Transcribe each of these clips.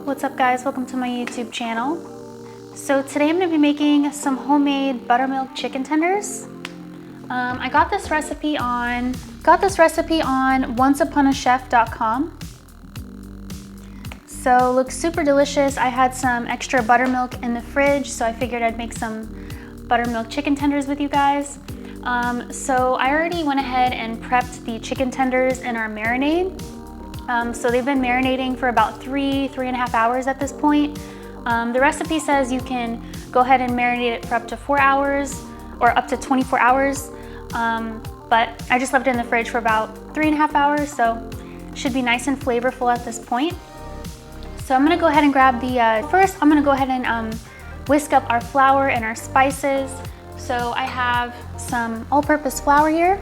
What's up guys, welcome to my YouTube channel. So today I'm going to be making some homemade buttermilk chicken tenders. I got this recipe on onceuponachef.com. So it looks super delicious. I had some extra buttermilk in the fridge, so I figured I'd make some buttermilk chicken tenders with you guys. So I already went ahead and prepped the chicken tenders in our marinade. So they've been marinating for about 3.5 hours at this point. The recipe says you can go ahead and marinate it for up to 4 hours or up to 24 hours. But I just left it in the fridge for about 3.5 hours, so it should be nice and flavorful at this point. So I'm gonna go ahead and grab the, first I'm gonna go ahead and whisk up our flour and our spices. So I have some all-purpose flour here.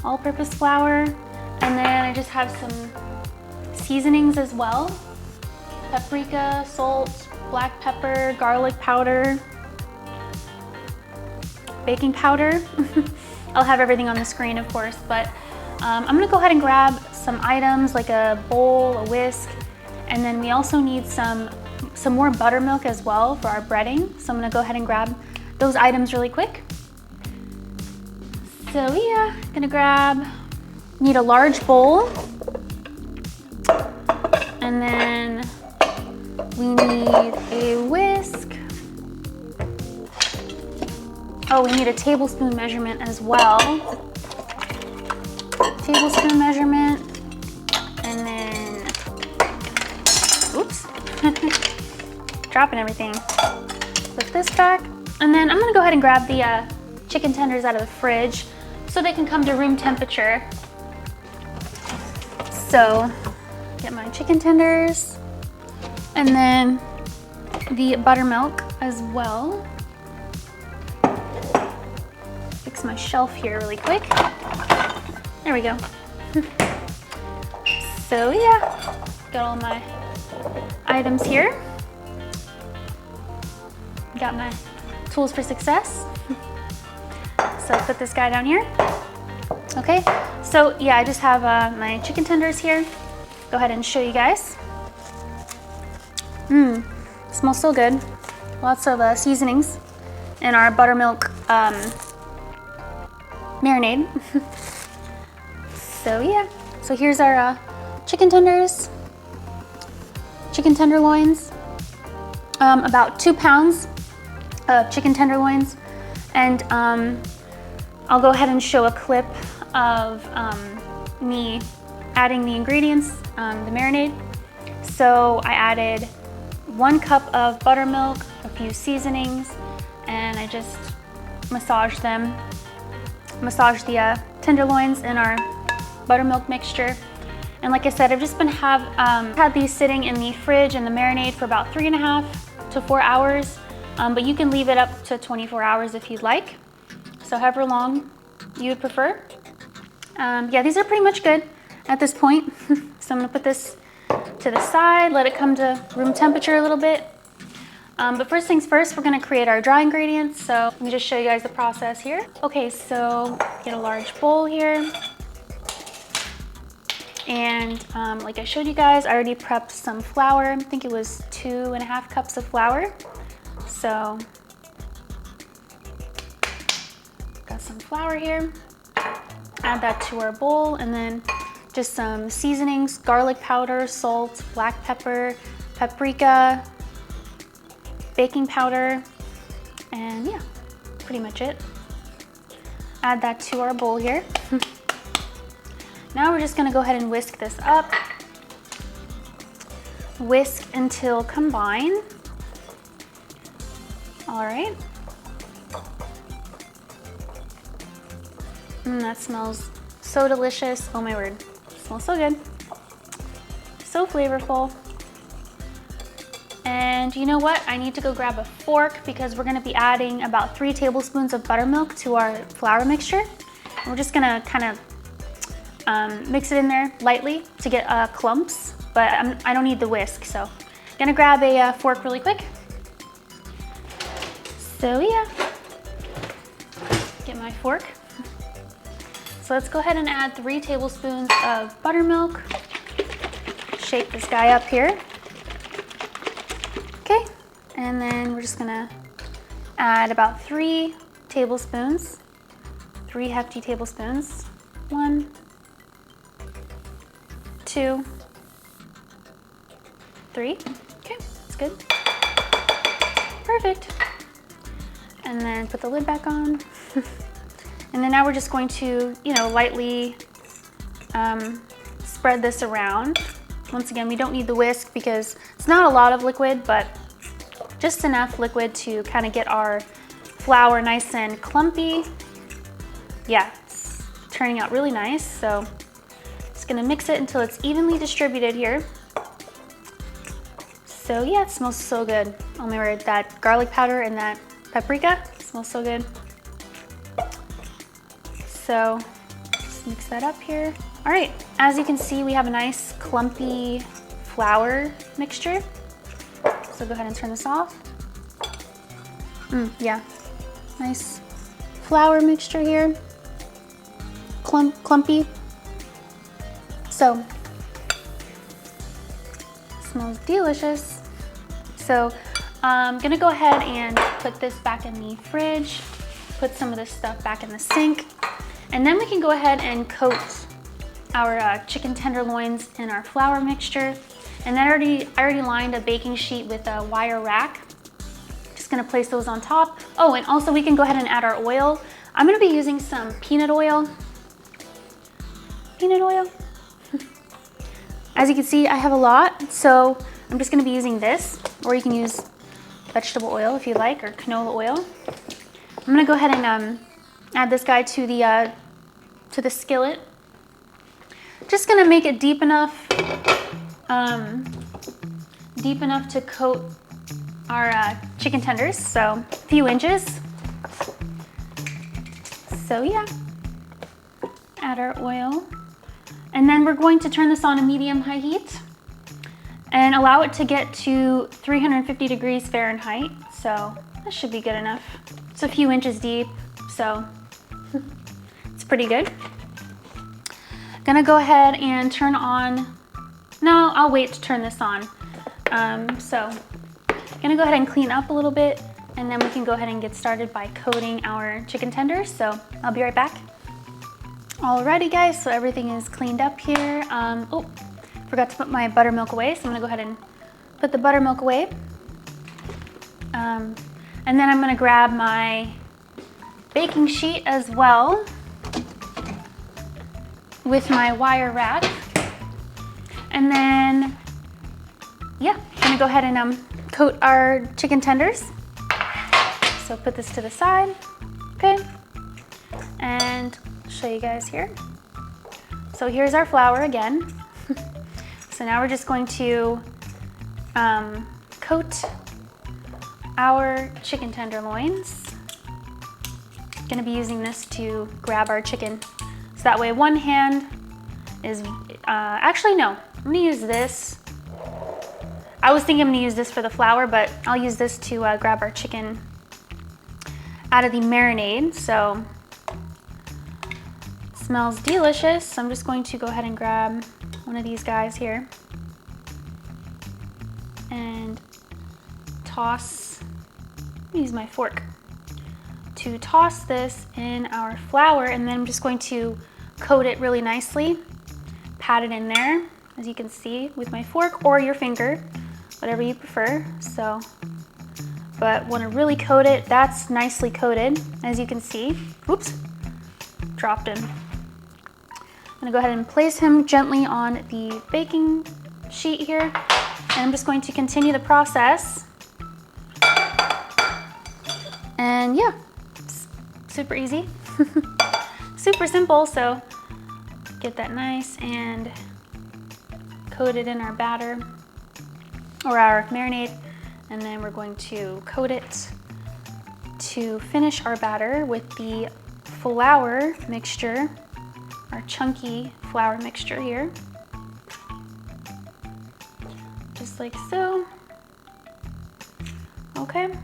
All-purpose flour. And then I just have some seasonings as well. Paprika, salt, black pepper, garlic powder, baking powder. I'll have everything on the screen, of course, but I'm gonna go ahead and grab some items like a bowl, a whisk, and then we also need some more buttermilk as well for our breading. So I'm gonna go ahead and grab those items really quick. So yeah, need a large bowl, and then we need a whisk. Oh, we need a tablespoon measurement as well. Tablespoon measurement, and then, oops, dropping everything. Put this back, and then I'm gonna go ahead and grab the chicken tenders out of the fridge so they can come to room temperature. So, get my chicken tenders, and then the buttermilk as well. Fix my shelf here really quick. There we go. So yeah, got all my items here. Got my tools for success. So put this guy down here. Okay, so yeah, I just have my chicken tenders here. Go ahead and show you guys. Smells so good. Lots of seasonings in our buttermilk marinade. So yeah, so here's our chicken tenders, chicken tenderloins, about 2 pounds of chicken tenderloins, and I'll go ahead and show a clip of me adding the ingredients, the marinade. So I added 1 cup of buttermilk, a few seasonings, and I just massaged the tenderloins in our buttermilk mixture. And like I said, I've just been had these sitting in the fridge and the marinade for about 3.5 to 4 hours, but you can leave it up to 24 hours if you'd like. So however long you would prefer. Yeah, these are pretty much good at this point. So I'm gonna put this to the side, let it come to room temperature a little bit. But first things first, we're gonna create our dry ingredients. So let me just show you guys the process here. Okay, so get a large bowl here. And like I showed you guys, I already prepped some flour. I think it was 2.5 cups of flour. So got some flour here. Add that to our bowl, and then just some seasonings, garlic powder, salt, black pepper, paprika, baking powder, and yeah, pretty much it. Add that to our bowl here. Now we're just gonna go ahead and whisk this up. Whisk until combined. All right. That smells so delicious. Oh my word, it smells so good. So flavorful. And you know what? I need to go grab a fork because we're gonna be adding about 3 tablespoons of buttermilk to our flour mixture. And we're just gonna kind of mix it in there lightly to get clumps, but I don't need the whisk, so I'm gonna grab a fork really quick. So yeah, get my fork. So let's go ahead and add 3 tablespoons of buttermilk. shake this guy up here. Okay, and then we're just gonna add about 3 tablespoons, 3 hefty tablespoons. 1, 2, 3. Okay, that's good. Perfect. And then put the lid back on. And then now we're just going to, lightly spread this around. Once again, we don't need the whisk because it's not a lot of liquid, but just enough liquid to kind of get our flour nice and clumpy. Yeah, it's turning out really nice. So just gonna mix it until it's evenly distributed here. So yeah, it smells so good. Oh my word, that garlic powder and that paprika smells so good. So just mix that up here. All right, as you can see, we have a nice clumpy flour mixture. So go ahead and turn this off. Yeah, nice flour mixture here. Clumpy. So, smells delicious. So I'm gonna go ahead and put this back in the fridge, put some of this stuff back in the sink, and then we can go ahead and coat our chicken tenderloins in our flour mixture. And then I already lined a baking sheet with a wire rack. Just gonna place those on top. Oh, and also we can go ahead and add our oil. I'm gonna be using some peanut oil. Peanut oil. As you can see, I have a lot, so I'm just gonna be using this, or you can use vegetable oil if you like, or canola oil. I'm gonna go ahead and add this guy to the skillet. Just gonna make it deep enough to coat our chicken tenders, so a few inches. So yeah, add our oil. And then we're going to turn this on a medium-high heat and allow it to get to 350 degrees Fahrenheit. So that should be good enough. It's a few inches deep, so it's pretty good. Gonna go ahead and turn on, no, I'll wait to turn this on. So gonna go ahead and clean up a little bit, and then we can go ahead and get started by coating our chicken tenders. So I'll be right back. Alrighty guys, so everything is cleaned up here. Oh, forgot to put my buttermilk away, so I'm gonna go ahead and put the buttermilk away. And then I'm gonna grab my baking sheet as well with my wire rack. And then, yeah, I'm gonna go ahead and coat our chicken tenders. So put this to the side, okay? And show you guys here. So here's our flour again. So now we're just going to coat our chicken tenderloins. Gonna be using this to grab our chicken. So that way one hand is, actually no, I'm gonna use this. I was thinking I'm gonna use this for the flour, but I'll use this to grab our chicken out of the marinade. So smells delicious. So I'm just going to go ahead and grab one of these guys here and toss, use my fork to toss this in our flour, and then I'm just going to coat it really nicely, pat it in there, as you can see with my fork or your finger, whatever you prefer. So, but want to really coat it. That's nicely coated, as you can see. Oops, dropped him. I'm gonna go ahead and place him gently on the baking sheet here, and I'm just going to continue the process. And yeah, super easy, super simple. So get that nice and coated in our batter or our marinade, and then we're going to coat it to finish our batter with the flour mixture, our chunky flour mixture here, just like so. Okay,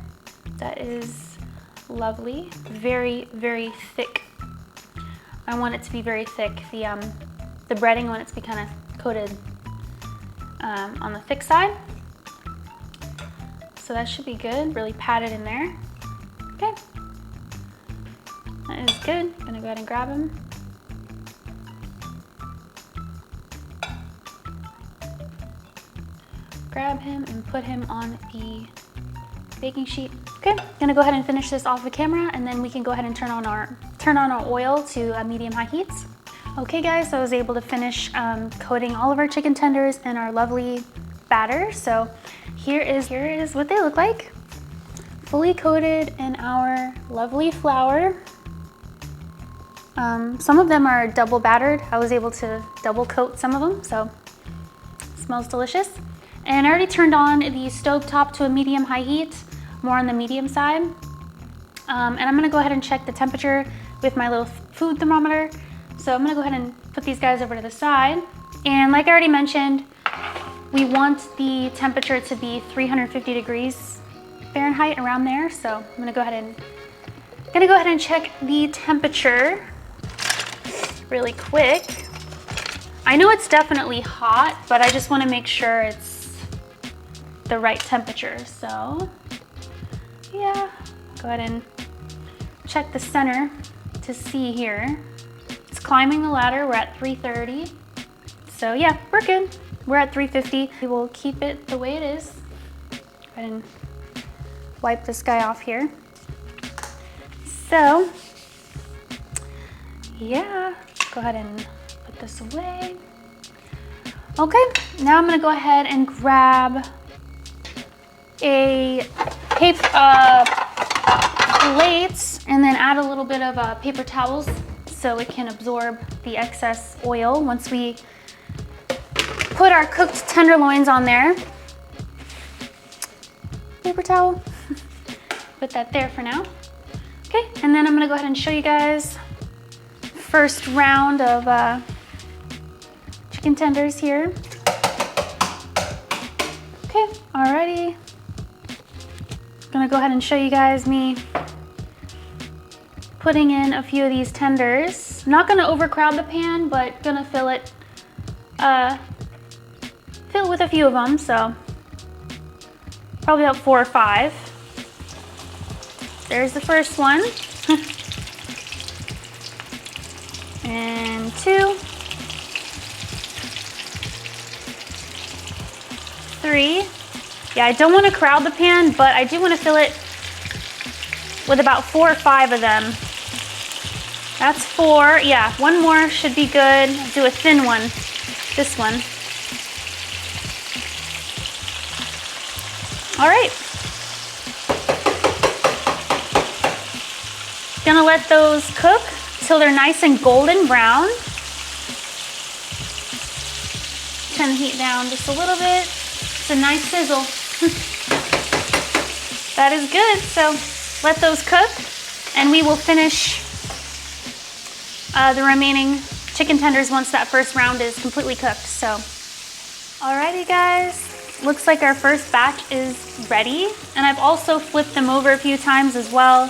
that is lovely. Very, very thick. I want it to be very thick. The breading, I want it to be kind of coated on the thick side. So that should be good, really pat it in there. Okay, that is good. I'm gonna go ahead and grab him. Grab him and put him on the baking sheet. Okay, gonna go ahead and finish this off the camera, and then we can go ahead and turn on our oil to medium-high heats. Okay guys, so I was able to finish coating all of our chicken tenders in our lovely batter. So here is what they look like. Fully coated in our lovely flour. Some of them are double battered. I was able to double coat some of them, so it smells delicious. And I already turned on the stove top to a medium-high heat, more on the medium side. And I'm gonna go ahead and check the temperature with my little food thermometer. So I'm gonna go ahead and put these guys over to the side. And like I already mentioned, we want the temperature to be 350 degrees Fahrenheit, around there. So I'm gonna go ahead and check the temperature really quick. I know it's definitely hot, but I just wanna make sure it's the right temperature. So yeah, go ahead and check the center to see here. It's climbing the ladder. We're at 330. So yeah, we're good. We're at 350. We will keep it the way it is. Go ahead and wipe this guy off here. So yeah, go ahead and put this away. Okay, now I'm gonna go ahead and grab a plates and then add a little bit of paper towels so it can absorb the excess oil once we put our cooked tenderloins on there. Paper towel, put that there for now. Okay, and then I'm gonna go ahead and show you guys first round of chicken tenders here. Okay, alrighty. Gonna go ahead and show you guys me putting in a few of these tenders. Not gonna overcrowd the pan, but gonna fill it with a few of them, so probably about 4 or 5. There's the first one. And 2, 3. Yeah, I don't want to crowd the pan, but I do want to fill it with about 4 or 5 of them. That's 4. Yeah, one more should be good. Do a thin one. This one. All right. Gonna let those cook till they're nice and golden brown. Turn the heat down just a little bit. It's a nice sizzle. That is good. So let those cook, and we will finish the remaining chicken tenders once that first round is completely cooked. So, alrighty guys, looks like our first batch is ready, and I've also flipped them over a few times as well,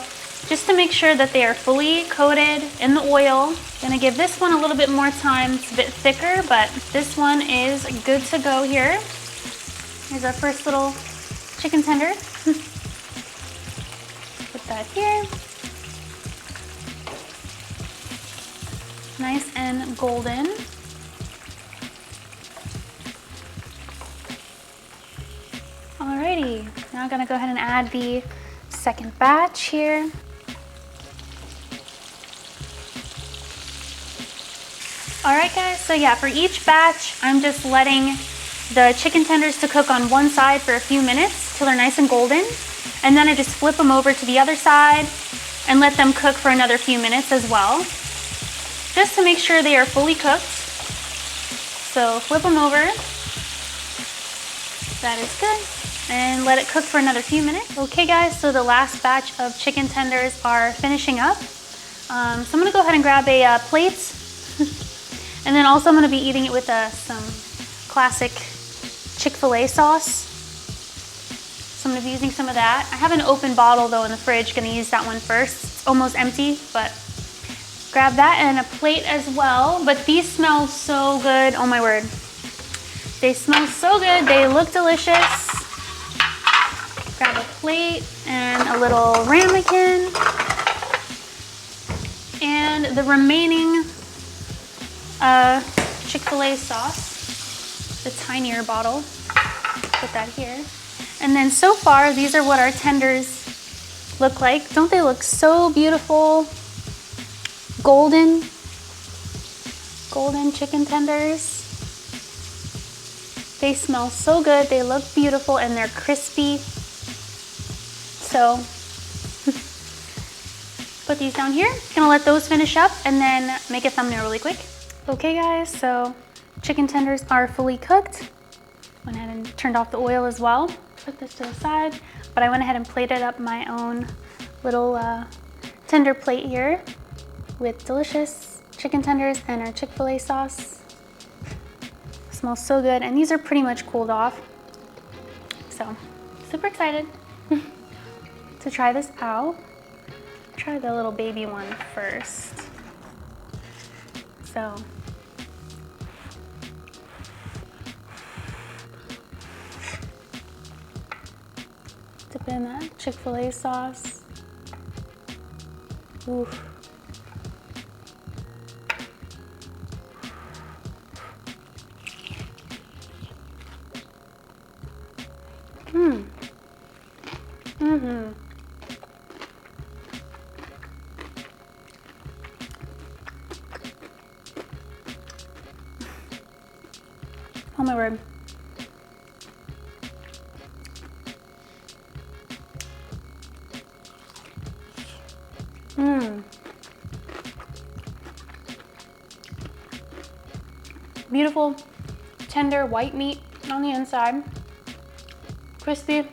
just to make sure that they are fully coated in the oil. Gonna give this one a little bit more time. It's a bit thicker, but this one is good to go here. Here's our first little chicken tender. Put that here. Nice and golden. Alrighty, now I'm gonna go ahead and add the second batch here. Alright guys, so yeah, for each batch, I'm just letting the chicken tenders to cook on one side for a few minutes till they're nice and golden. And then I just flip them over to the other side and let them cook for another few minutes as well, just to make sure they are fully cooked. So flip them over. That is good. And let it cook for another few minutes. Okay guys, so the last batch of chicken tenders are finishing up. So I'm gonna go ahead and grab a plate. And then also I'm gonna be eating it with some classic Chick-fil-A sauce. So I'm gonna be using some of that. I have an open bottle though in the fridge, gonna use that one first. It's almost empty, but grab that and a plate as well. But these smell so good, oh my word. They smell so good. They look delicious. Grab a plate and a little ramekin. And the remaining Chick-fil-A sauce, the tinier bottle. Put that here. And then so far, these are what our tenders look like. Don't they look so beautiful? Golden chicken tenders. They smell so good, they look beautiful, and they're crispy. So, put these down here. Gonna let those finish up and then make a thumbnail really quick. Okay guys, so chicken tenders are fully cooked. Went ahead and turned off the oil as well. Put this to the side, but I went ahead and plated up my own little tender plate here with delicious chicken tenders and our Chick-fil-A sauce. Smells so good, and these are pretty much cooled off. So, super excited to try this out. Try the little baby one first. So, dip in that Chick-fil-A sauce. Oof. Oh my word. Beautiful, tender white meat on the inside. Crispy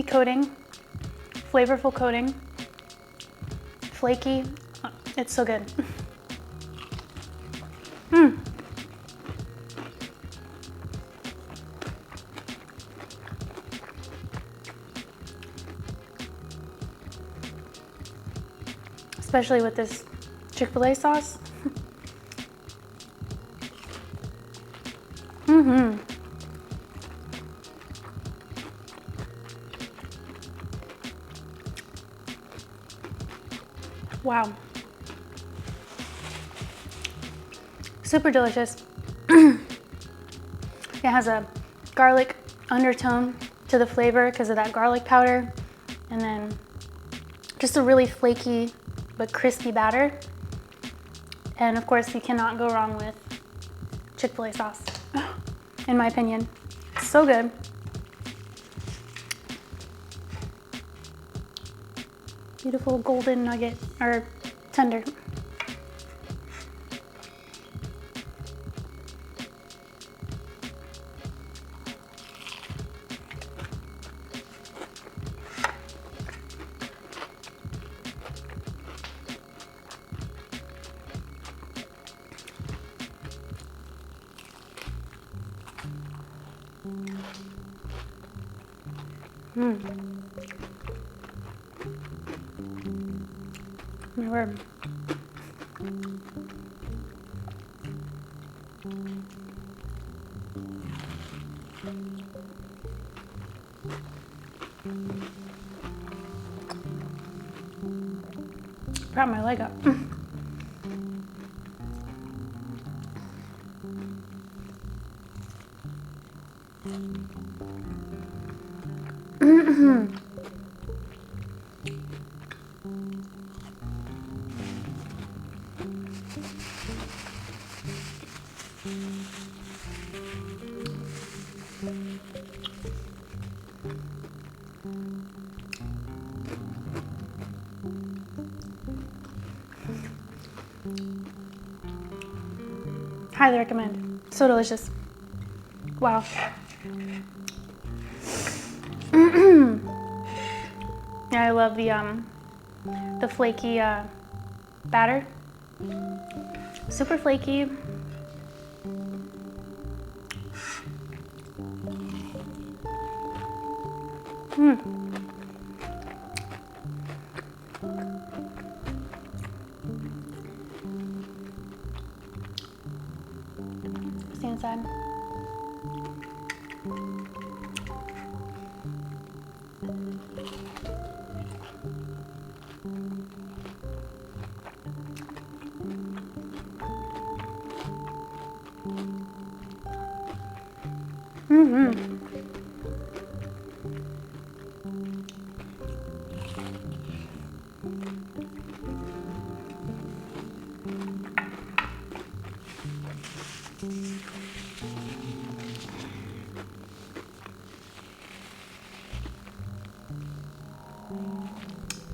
coating, flavorful coating, flaky. It's so good. Especially with this Chick-fil-A sauce. Wow. Super delicious. It has a garlic undertone to the flavor because of that garlic powder. And then just a really flaky but crispy batter. And of course, you cannot go wrong with Chick-fil-A sauce, in my opinion. It's so good. Beautiful golden nugget, or tender. My word. Prop my leg up. Highly recommend. So delicious. Wow. Yeah, I love the flaky batter. Super flaky. See inside.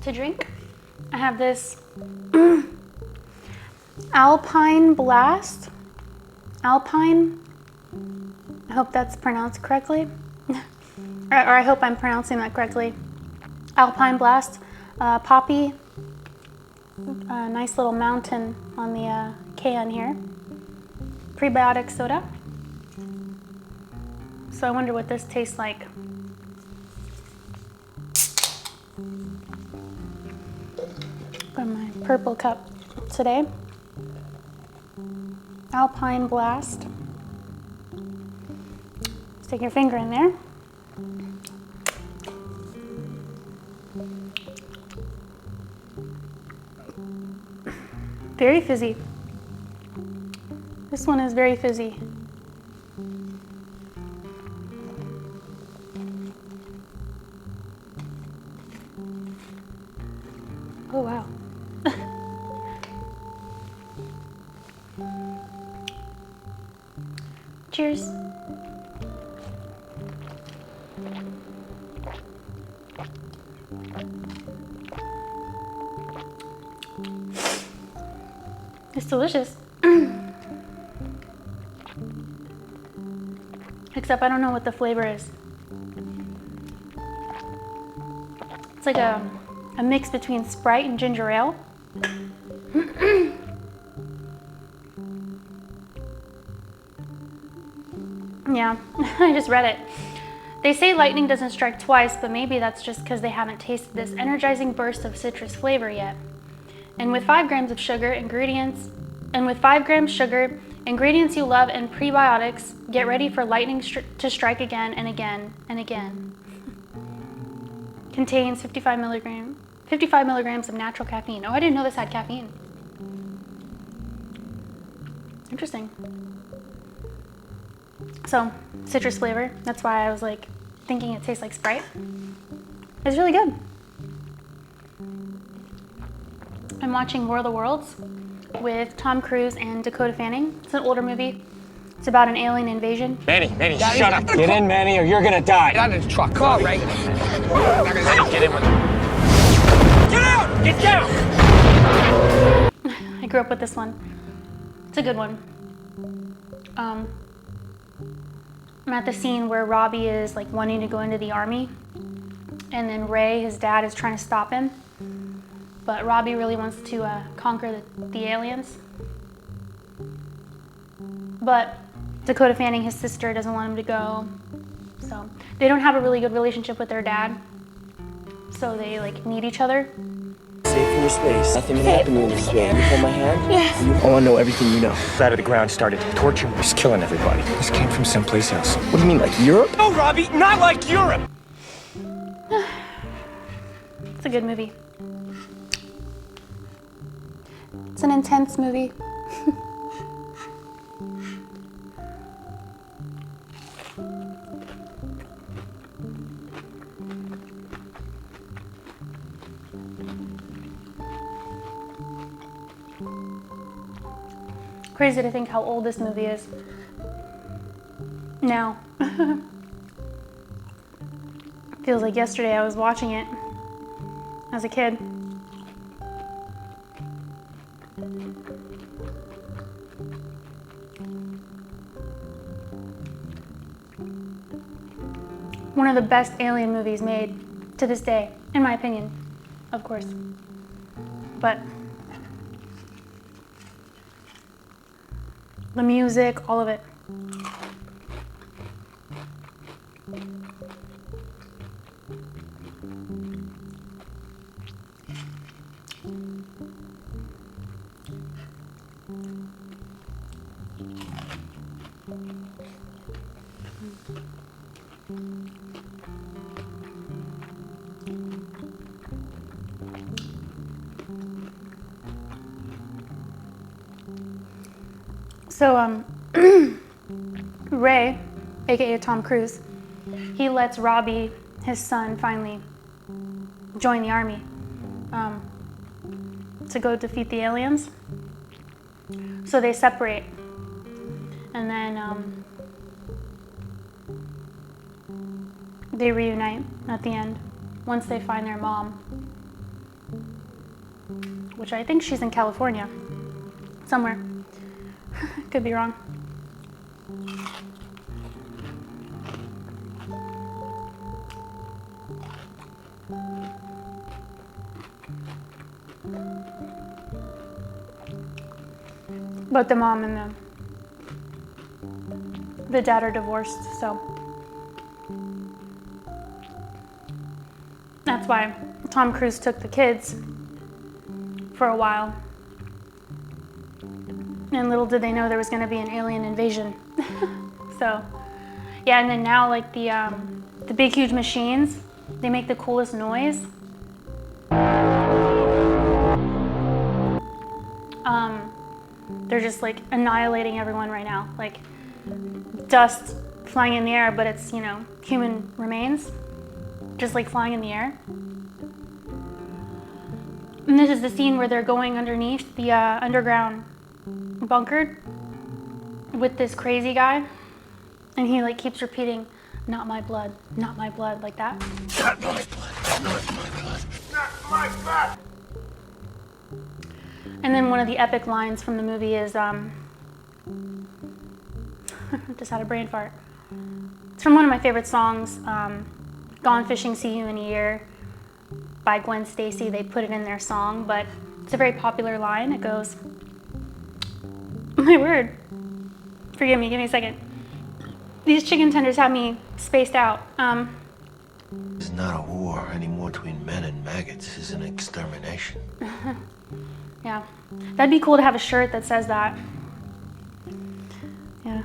To drink, I have this Alpine Blast. Alpine, I hope that's pronounced correctly. or I hope I'm pronouncing that correctly. Alpine Blast, poppy, nice little mountain on the can here. Prebiotic soda. So I wonder what this tastes like. Got my purple cup today. Alpine Blast. Stick your finger in there. Very fizzy. This one is very fizzy. Oh wow. Cheers. It's delicious. Except I don't know what the flavor is. It's like a mix between Sprite and ginger ale. Yeah, I just read it. They say lightning doesn't strike twice, but maybe that's just because they haven't tasted this energizing burst of citrus flavor yet. And with 5 grams of sugar, ingredients you love, and prebiotics, get ready for lightning to strike again and again and again. Contains 55 milligrams of natural caffeine. Oh, I didn't know this had caffeine. Interesting. So, citrus flavor. That's why I was like thinking it tastes like Sprite. It's really good. I'm watching War of the Worlds with Tom Cruise and Dakota Fanning. It's an older movie. It's about an alien invasion. Manny, shut up. Get in, Manny, or you're gonna die. Get out of the truck. Come on, Ray. Get in with me. Get out! Get down! I grew up with this one. It's a good one. I'm at the scene where Robbie is like wanting to go into the army, and then Ray, his dad, is trying to stop him. But Robbie really wants to conquer the aliens. But Dakota Fanning, his sister, doesn't want him to go. So they don't have a really good relationship with their dad. So they like need each other. Safe in your space. Nothing can happen to you in this way. You hold my hand? Yes. I want to know everything you know. Out of the ground, started torturing, was killing everybody. This came from someplace else. What do you mean, like Europe? No, Robbie, not like Europe! It's a good movie. It's an intense movie. Crazy to think how old this movie is now. Feels like yesterday I was watching it as a kid. One of the best alien movies made to this day, in my opinion, of course. But the music, all of it. So, Ray, aka Tom Cruise, he lets Robbie, his son, finally join the army to go defeat the aliens. So they separate, and then they reunite at the end once they find their mom, which I think she's in California somewhere. Could be wrong. But the mom and the dad are divorced, so that's why Tom Cruise took the kids for a while. And little did they know there was going to be an alien invasion. So, yeah, and then now, like, the big, huge machines, they make the coolest noise. They're just, like, annihilating everyone right now. Like, dust flying in the air, but it's, you know, human remains, just, like, flying in the air. And this is the scene where they're going underneath the underground bunker with this crazy guy, and he like keeps repeating, "Not my blood, not my blood," like that. Not my blood, not my blood, not my blood. And then one of the epic lines from the movie is just had a brain fart. It's from one of my favorite songs, "Gone Fishing, See You in a Year" by Gwen Stacy. They put it in their song, but it's a very popular line. It goes, my word, forgive me, give me a second. These chicken tenders have me spaced out. It's not a war anymore between men and maggots. It's an extermination. Yeah, that'd be cool to have a shirt that says that. Yeah.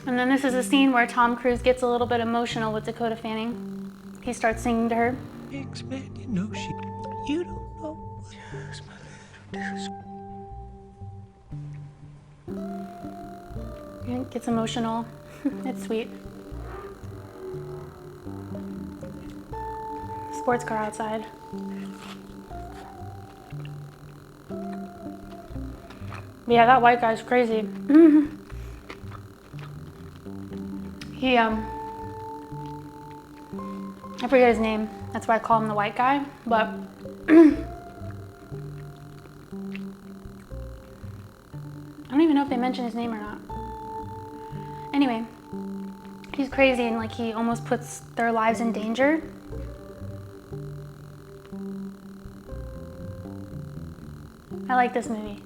And then this is a scene where Tom Cruise gets a little bit emotional with Dakota Fanning. He starts singing to her. Man, you know she. You don't know. Yes, And gets emotional. It's sweet. Sports car outside. Yeah, that white guy's crazy. He, I forget his name. That's why I call him the white guy, but I don't even know if they mention his name or not. Anyway, he's crazy and like he almost puts their lives in danger. I like this movie.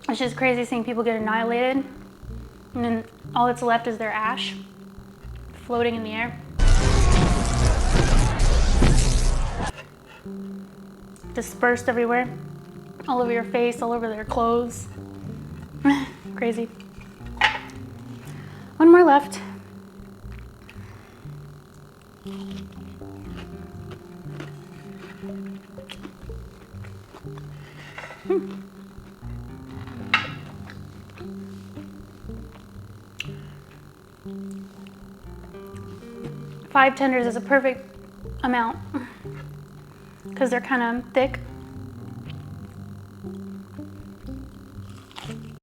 It's just crazy seeing people get annihilated, and then all that's left is their ash floating in the air. Dispersed everywhere, all over your face, all over their clothes. Crazy. One more left. Five tenders is a perfect amount because they're kind of thick.